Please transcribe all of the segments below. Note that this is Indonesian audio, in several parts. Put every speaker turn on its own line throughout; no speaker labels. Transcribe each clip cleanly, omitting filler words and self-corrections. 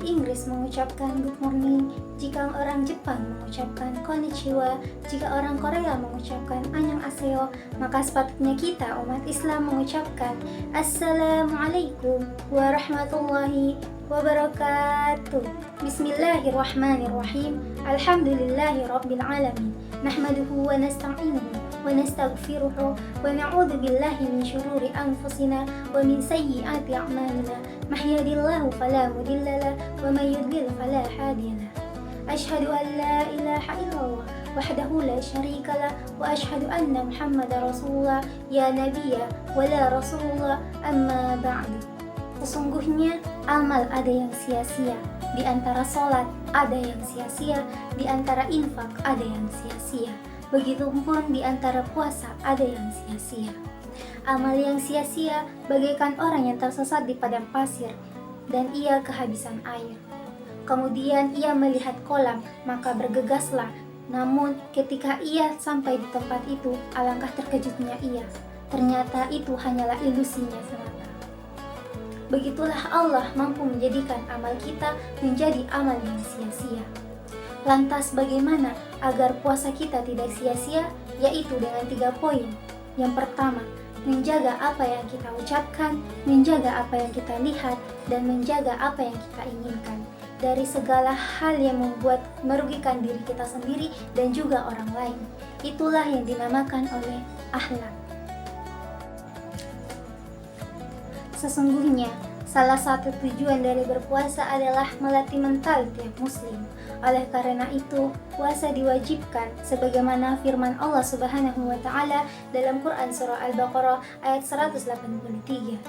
Inggris mengucapkan good morning, jika orang Jepang mengucapkan konnichiwa, jika orang Korea mengucapkan annyeonghaseyo, maka sepatutnya kita umat Islam mengucapkan assalamualaikum warahmatullahi wabarakatuh. Bismillahirrahmanirrahim. Alhamdulillahi rabbil alamin. Nahmaduhu wa nasta'inuhu wa nastaghfiruhu wa na'udzu billahi min syururi anfusina wa min sayyiati a'malina. Mahyadillahu fala mudilla lahu wa may yudlil fala hadiya lahu. Asyhadu an la ilaha illallah wahdahu la syarika lah wa asyhadu anna Muhammadar Rasulullah ya nabiyya wa la rasulullah amma ba'du. Sesungguhnya amal ada yang sia-sia, di antara sholat ada yang sia-sia, di antara infak ada yang sia-sia, begitupun di antara puasa ada yang sia-sia. Amal yang sia-sia bagaikan orang yang tersesat di padang pasir dan ia kehabisan air. Kemudian ia melihat kolam, maka bergegaslah. Namun ketika ia sampai di tempat itu, alangkah terkejutnya ia. Ternyata itu hanyalah ilusinya semata. Begitulah Allah mampu menjadikan amal kita menjadi amal yang sia-sia. Lantas bagaimana agar puasa kita tidak sia-sia? Yaitu dengan 3 poin. Yang pertama, menjaga apa yang kita ucapkan, menjaga apa yang kita lihat, dan menjaga apa yang kita inginkan dari segala hal yang membuat merugikan diri kita sendiri dan juga orang lain. Itulah yang dinamakan oleh akhlak. Sesungguhnya, salah satu tujuan dari berpuasa adalah melatih mental tiap muslim. Oleh karena itu, puasa diwajibkan sebagaimana firman Allah Subhanahu wa taala dalam Quran surah Al-Baqarah ayat 183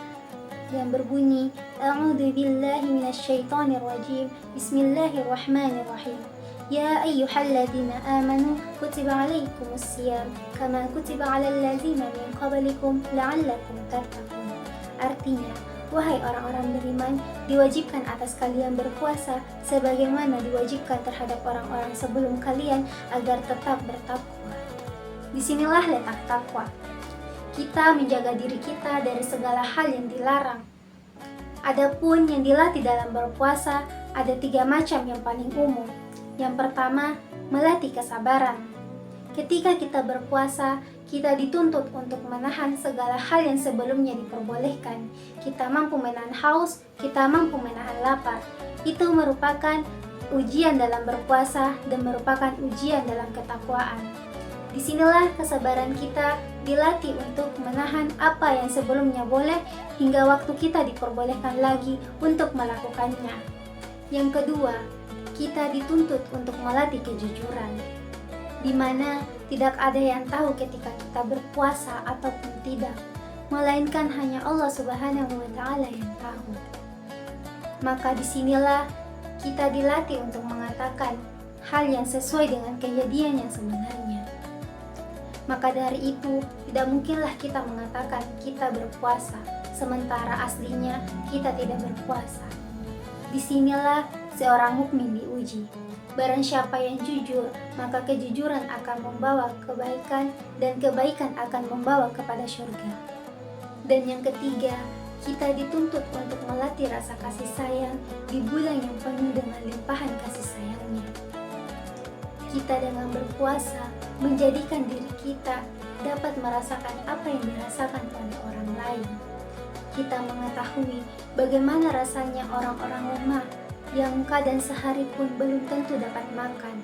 yang berbunyi, A'udzu billahi minasyaitonir rajim. Bismillahirrahmanirrahim. Ya ayyuhalladzina amanu kutiba alaikumusiyam kama kutiba alal ladzina min qablikum la'allakum tattaqun. Artinya, wahai orang-orang beriman, diwajibkan atas kalian berpuasa sebagaimana diwajibkan terhadap orang-orang sebelum kalian agar tetap bertakwa. Disinilah letak takwa. Kita menjaga diri kita dari segala hal yang dilarang. Adapun yang dilatih dalam berpuasa ada 3 macam yang paling umum. Yang pertama, melatih kesabaran. Ketika kita berpuasa, kita dituntut untuk menahan segala hal yang sebelumnya diperbolehkan. Kita mampu menahan haus, kita mampu menahan lapar. Itu merupakan ujian dalam berpuasa dan merupakan ujian dalam ketakwaan. Disinilah kesabaran kita dilatih untuk menahan apa yang sebelumnya boleh hingga waktu kita diperbolehkan lagi untuk melakukannya. Yang kedua, kita dituntut untuk melatih kejujuran, di mana tidak ada yang tahu ketika kita berpuasa ataupun tidak, melainkan hanya Allah Subhanahu wa taala yang tahu. Maka disinilah kita dilatih untuk mengatakan hal yang sesuai dengan kejadian yang sebenarnya. Maka dari itu, tidak mungkinlah kita mengatakan kita berpuasa, sementara aslinya kita tidak berpuasa. Disinilah seorang mukmin diuji. Barang siapa yang jujur, maka kejujuran akan membawa kebaikan dan kebaikan akan membawa kepada surga. Dan yang ketiga, kita dituntut untuk melatih rasa kasih sayang di bulan yang penuh dengan limpahan kasih sayangnya. Kita dengan berpuasa menjadikan diri kita dapat merasakan apa yang dirasakan oleh orang lain. Kita mengetahui bagaimana rasanya orang-orang lemah yang kadang sehari pun belum tentu dapat makan.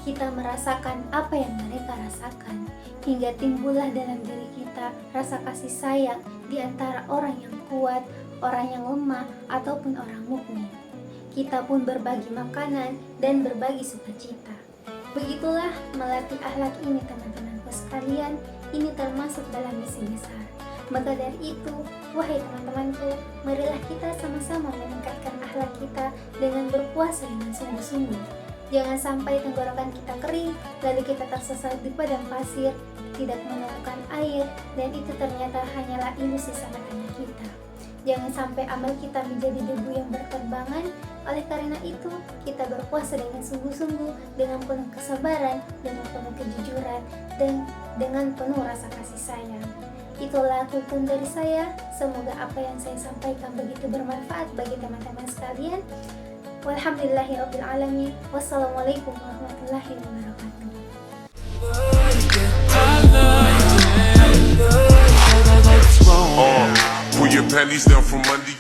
Kita merasakan apa yang mereka rasakan, hingga timbullah dalam diri kita rasa kasih sayang di antara orang yang kuat, orang yang lemah, ataupun orang mukmin. Kita pun berbagi makanan dan berbagi sukacita. Begitulah melatih akhlak ini teman-temanku sekalian, ini termasuk dalam misi besar. Maka dari itu, wahai teman-temanku, marilah kita sama-sama meningkatkan akhlak kita dengan berpuasa dengan sungguh-sungguh. Jangan sampai tenggorokan kita kering, lalu kita tersesat di padang pasir, tidak menemukan air, dan itu ternyata hanyalah ilusi semata kita. Jangan sampai amal kita menjadi debu yang berterbangan. Oleh karena itu, kita berpuasa dengan sungguh-sungguh, dengan penuh kesabaran, dengan penuh kejujuran, dan dengan penuh rasa kasih sayang. Itulah tutup dari saya. Semoga apa yang saya sampaikan begitu bermanfaat bagi teman-teman sekalian. Walhamdulillahirabbil alamin. Wassalamualaikum warahmatullahi wabarakatuh.
Pull your panties down from under